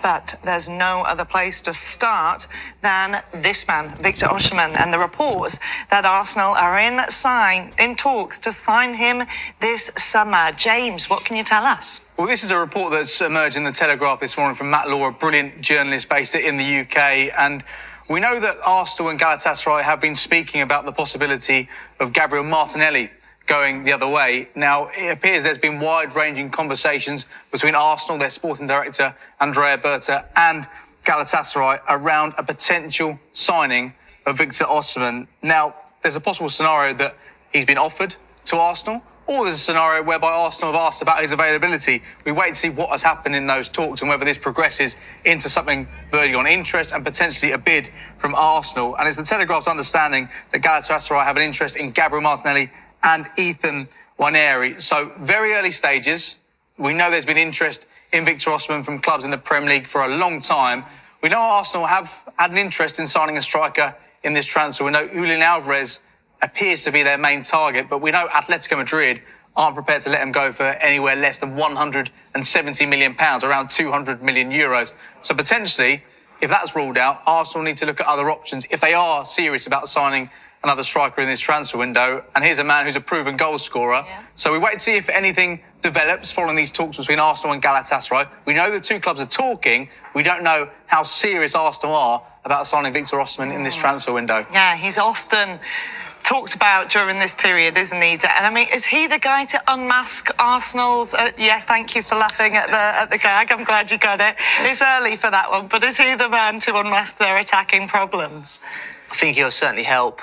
But there's no other place to start than this man, Victor Osimhen, and the reports that Arsenal are in talks to sign him this summer. James, what can you tell us? Well, this is a report that's emerged in the Telegraph this morning from Matt Law, a brilliant journalist based in the UK. And we know that Arsenal and Galatasaray have been speaking about the possibility of Gabriel Martinelli going the other way. Now, it appears there's been wide-ranging conversations between Arsenal, their sporting director, Andrea Berta, and Galatasaray around a potential signing of Victor Osimhen. Now, there's a possible scenario that he's been offered to Arsenal, or there's a scenario whereby Arsenal have asked about his availability. We wait to see what has happened in those talks and whether this progresses into something verging on interest and potentially a bid from Arsenal. And it's the Telegraph's understanding that Galatasaray have an interest in Gabriel Martinelli and Ethan Nwaneri. So very early stages. We know there's been interest in Victor Osimhen from clubs in the Premier League for a long time. We know Arsenal have had an interest in signing a striker in this transfer. We know Julian Alvarez appears to be their main target, but we know Atletico Madrid aren't prepared to let him go for anywhere less than £170 million, around 200 million euros. So potentially, if that's ruled out, Arsenal need to look at other options if they are serious about signing another striker in this transfer window. And here's a man who's a proven goal scorer. Yeah. So we wait to see if anything develops following these talks between Arsenal and Galatasaray. We know the two clubs are talking. We don't know how serious Arsenal are about signing Victor Osimhen in this transfer window. Yeah, he's often talked about during this period, isn't he? And I mean, is he the guy to unmask Arsenal's? Yeah, thank you for laughing at the gag. I'm glad you got it. It's early for that one, but is he the man to unmask their attacking problems? I think he'll certainly help.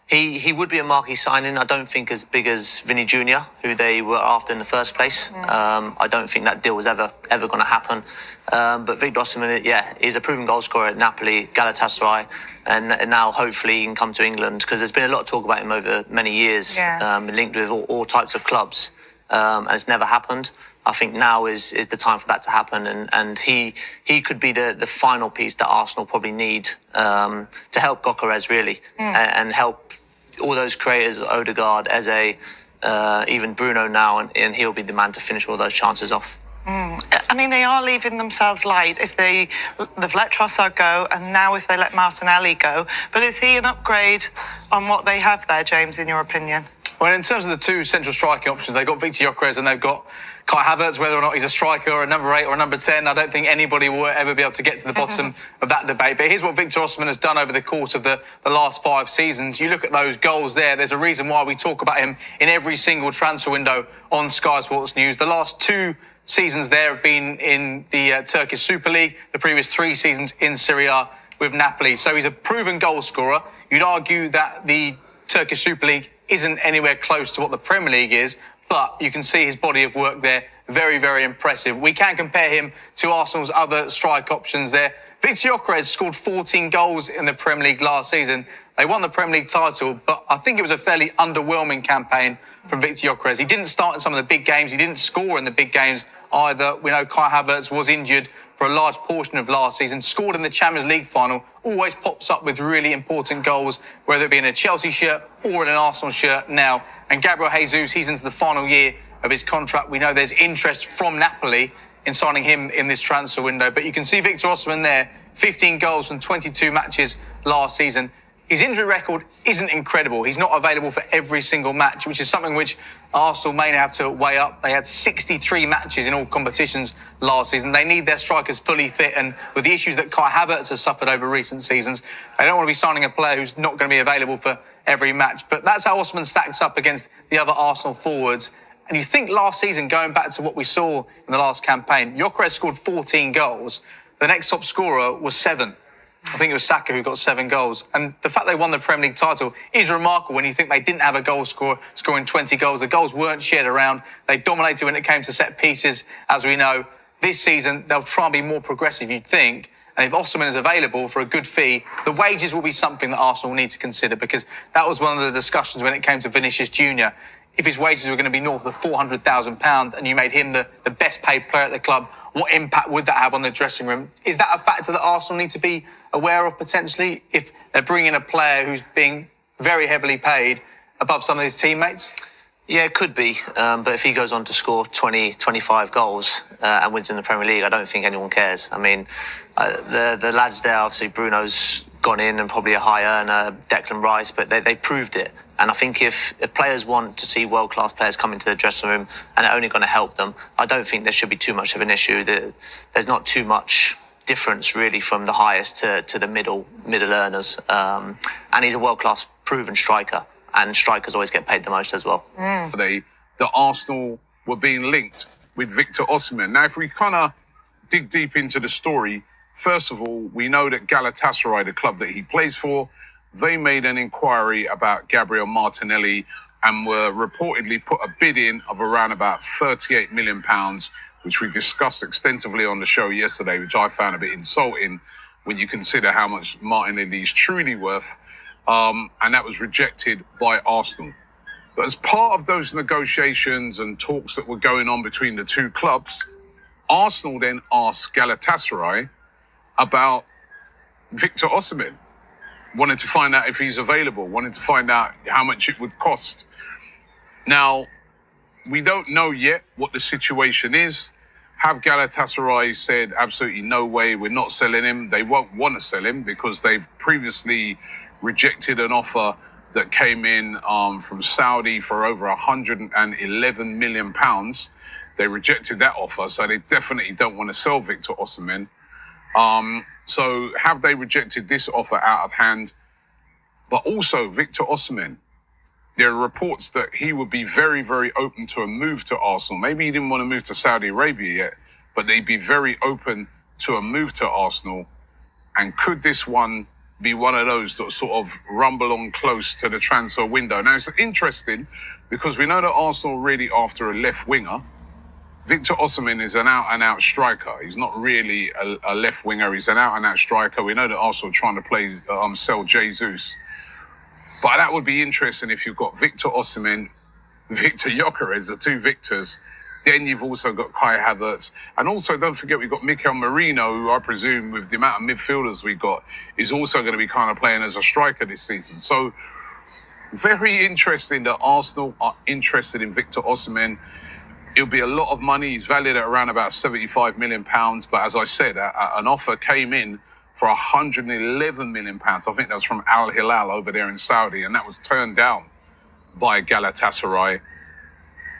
He would be a marquee signing. I don't think as big as Vinny Jr., who they were after in the first place. I don't think that deal was ever going to happen. But Victor Osimhen, is a proven goal scorer at Napoli, Galatasaray, and now hopefully he can come to England, because there's been a lot of talk about him over many years, linked with all types of clubs, and it's never happened. I think now is the time for that to happen, and he could be the final piece that Arsenal probably need to help Gyökeres really, and help all those creators, Odegaard, Eze, even Bruno now, and he'll be the man to finish all those chances off. I mean, they are leaving themselves light if they've let Trossard go, and now if they let Martinelli go. But is he an upgrade on what they have there, James, in your opinion? Well, in terms of the two central striking options, they've got Victor Gyökeres and they've got Kai Havertz. Whether or not he's a striker or a number 8 or a number 10, I don't think anybody will ever be able to get to the bottom of that debate. But here's what Victor Osimhen has done over the course of the last 5 seasons. You look at those goals there, there's a reason why we talk about him in every single transfer window on Sky Sports News. The last 2 seasons there have been in the Turkish Super League, the previous 3 seasons in Serie A with Napoli. So he's a proven goal scorer. You'd argue that the Turkish Super League isn't anywhere close to what the Premier League is, but you can see his body of work there. Very, very impressive. We can compare him to Arsenal's other strike options there. Victor Gyökeres scored 14 goals in the Premier League last season. They won the Premier League title, but I think it was a fairly underwhelming campaign from Victor Gyökeres. He didn't start in some of the big games. He didn't score in the big games either. We know Kai Havertz was injured for a large portion of last season, scored in the Champions League final, always pops up with really important goals, whether it be in a Chelsea shirt or in an Arsenal shirt now. And Gabriel Jesus, he's into the final year of his contract. We know there's interest from Napoli in signing him in this transfer window. But you can see Victor Osimhen there, 15 goals from 22 matches last season. His injury record isn't incredible. He's not available for every single match, which is something which Arsenal may have to weigh up. They had 63 matches in all competitions last season. They need their strikers fully fit, and with the issues that Kai Havertz has suffered over recent seasons, they don't want to be signing a player who's not going to be available for every match. But that's how Osimhen stacks up against the other Arsenal forwards. And you think last season, going back to what we saw in the last campaign, Gyökeres scored 14 goals. The next top scorer was 7. I think it was Saka who got 7 goals. And the fact they won the Premier League title is remarkable when you think they didn't have a goal scorer scoring 20 goals. The goals weren't shared around. They dominated when it came to set pieces, as we know. This season, they'll try and be more progressive, you'd think. And if Osimhen is available for a good fee, the wages will be something that Arsenal will need to consider, because that was one of the discussions when it came to Vinicius Jr. If his wages were going to be north of £400,000 and you made him the best paid player at the club, what impact would that have on the dressing room? Is that a factor that Arsenal need to be aware of potentially if they're bringing a player who's being very heavily paid above some of his teammates? Yeah, it could be. But if he goes on to score 20, 25 goals and wins in the Premier League, I don't think anyone cares. I mean, the lads there, obviously Bruno's gone in and probably a high earner, Declan Rice, but they proved it. And I think if players want to see world-class players come into the dressing room and they're only going to help them, I don't think there should be too much of an issue. There's not too much difference really from the highest to the middle earners. And he's a world-class proven striker. And strikers always get paid the most as well. The Arsenal were being linked with Victor Osimhen. Now, if we kind of dig deep into the story, first of all, we know that Galatasaray, the club that he plays for, they made an inquiry about Gabriel Martinelli and were reportedly put a bid in of around about £38 million, which we discussed extensively on the show yesterday, which I found a bit insulting when you consider how much Martinelli is truly worth. And that was rejected by Arsenal. But as part of those negotiations and talks that were going on between the two clubs, Arsenal then asked Galatasaray about Victor Osimhen, wanted to find out if he's available, wanted to find out how much it would cost. Now, we don't know yet what the situation is. Have Galatasaray said, absolutely no way, we're not selling him? They won't want to sell him because they've previously rejected an offer that came in from Saudi for over £111 million. They rejected that offer, so they definitely don't want to sell Victor Osimhen. So have they rejected this offer out of hand? But also Victor Osimhen, there are reports that he would be very, very open to a move to Arsenal. Maybe he didn't want to move to Saudi Arabia yet, but they'd be very open to a move to Arsenal. And could this one be one of those that sort of rumble on close to the transfer window? Now, it's interesting because we know that Arsenal are really after a left winger. Victor Osimhen is an out-and-out striker. He's not really a left winger. He's an out-and-out striker. We know that Arsenal are trying to sell Jesus. But that would be interesting if you've got Victor Osimhen, Victor Gyökeres, the two Victors. Then you've also got Kai Havertz. And also, don't forget, we've got Mikel Merino, who I presume, with the amount of midfielders we got, is also going to be kind of playing as a striker this season. So, very interesting that Arsenal are interested in Victor Osimhen. It'll be a lot of money. He's valued at around about £75 million. But as I said, an offer came in for £111 million. I think that was from Al Hilal over there in Saudi. And that was turned down by Galatasaray.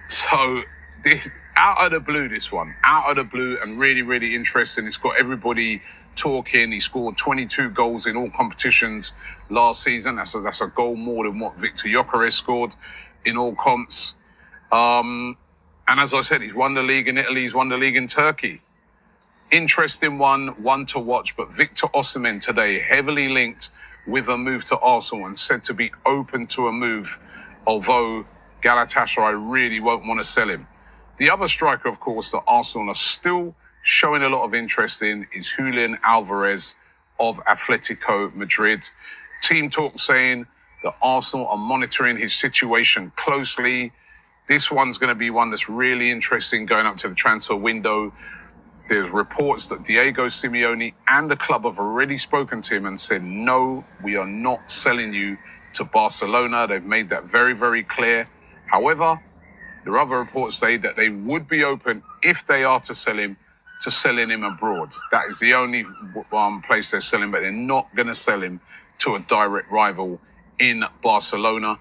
So, this, out of the blue, this one. Out of the blue and really, really interesting. It's got everybody talking. He scored 22 goals in all competitions last season. That's a goal more than what Victor Gyökeres scored in all comps. And as I said, he's won the league in Italy. He's won the league in Turkey. Interesting one to watch. But Victor Osimhen today, heavily linked with a move to Arsenal and said to be open to a move, although Galatasaray really won't want to sell him. The other striker, of course, that Arsenal are still showing a lot of interest in is Julian Alvarez of Atletico Madrid. Team talk saying that Arsenal are monitoring his situation closely. This one's going to be one that's really interesting going up to the transfer window. There's reports that Diego Simeone and the club have already spoken to him and said, no, we are not selling you to Barcelona. They've made that very, very clear. However, there are other reports say that they would be open, if they are to sell him, to selling him abroad. That is the only place they're selling, but they're not going to sell him to a direct rival in Barcelona.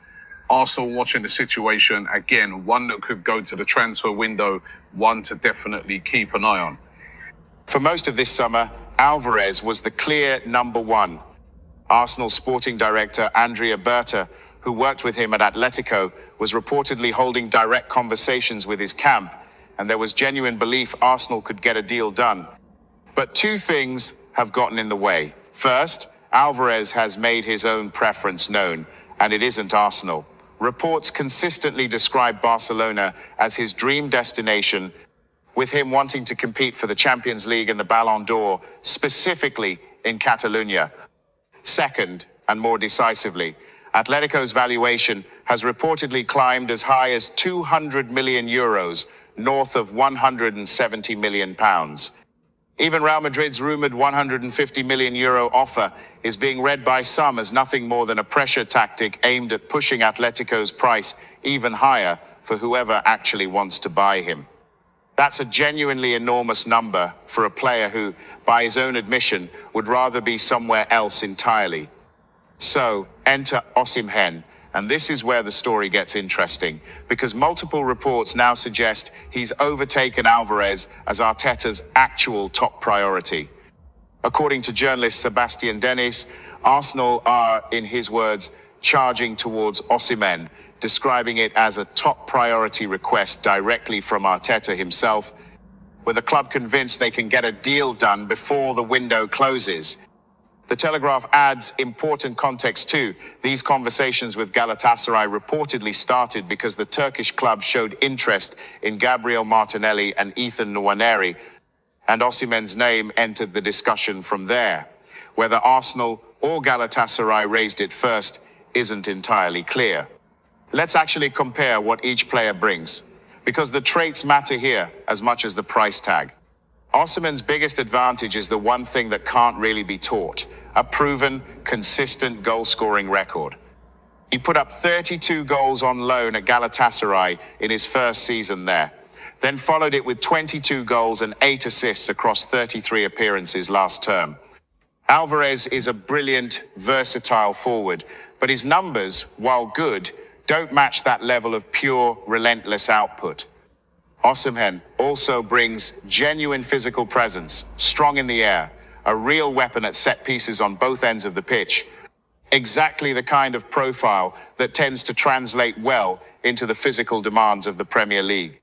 Arsenal watching the situation, again, one that could go to the transfer window, one to definitely keep an eye on. For most of this summer, Alvarez was the clear number one. Arsenal sporting director Andrea Berta, who worked with him at Atletico, was reportedly holding direct conversations with his camp, and there was genuine belief Arsenal could get a deal done. But two things have gotten in the way. First, Alvarez has made his own preference known, and it isn't Arsenal. Reports consistently describe Barcelona as his dream destination, with him wanting to compete for the Champions League and the Ballon d'Or, specifically in Catalonia. Second, and more decisively, Atletico's valuation has reportedly climbed as high as €200 million, north of £170 million. Even Real Madrid's rumored €150 million offer is being read by some as nothing more than a pressure tactic aimed at pushing Atletico's price even higher for whoever actually wants to buy him. That's a genuinely enormous number for a player who, by his own admission, would rather be somewhere else entirely. So, enter Osimhen, and this is where the story gets interesting, because multiple reports now suggest he's overtaken Alvarez as Arteta's actual top priority. According to journalist Sebastian Dennis, Arsenal are, in his words, charging towards Osimhen, describing it as a top priority request directly from Arteta himself, with the club convinced they can get a deal done before the window closes. The Telegraph adds important context too. These conversations with Galatasaray reportedly started because the Turkish club showed interest in Gabriel Martinelli and Ethan Nwaneri, and Osimhen's name entered the discussion from there. Whether Arsenal or Galatasaray raised it first isn't entirely clear. Let's actually compare what each player brings, because the traits matter here as much as the price tag. Osimhen's biggest advantage is the one thing that can't really be taught: a proven, consistent goal-scoring record. He put up 32 goals on loan at Galatasaray in his first season there, then followed it with 22 goals and 8 assists across 33 appearances last term. Alvarez is a brilliant, versatile forward, but his numbers, while good, don't match that level of pure, relentless output. Osimhen also brings genuine physical presence, strong in the air, a real weapon at set pieces on both ends of the pitch. Exactly the kind of profile that tends to translate well into the physical demands of the Premier League.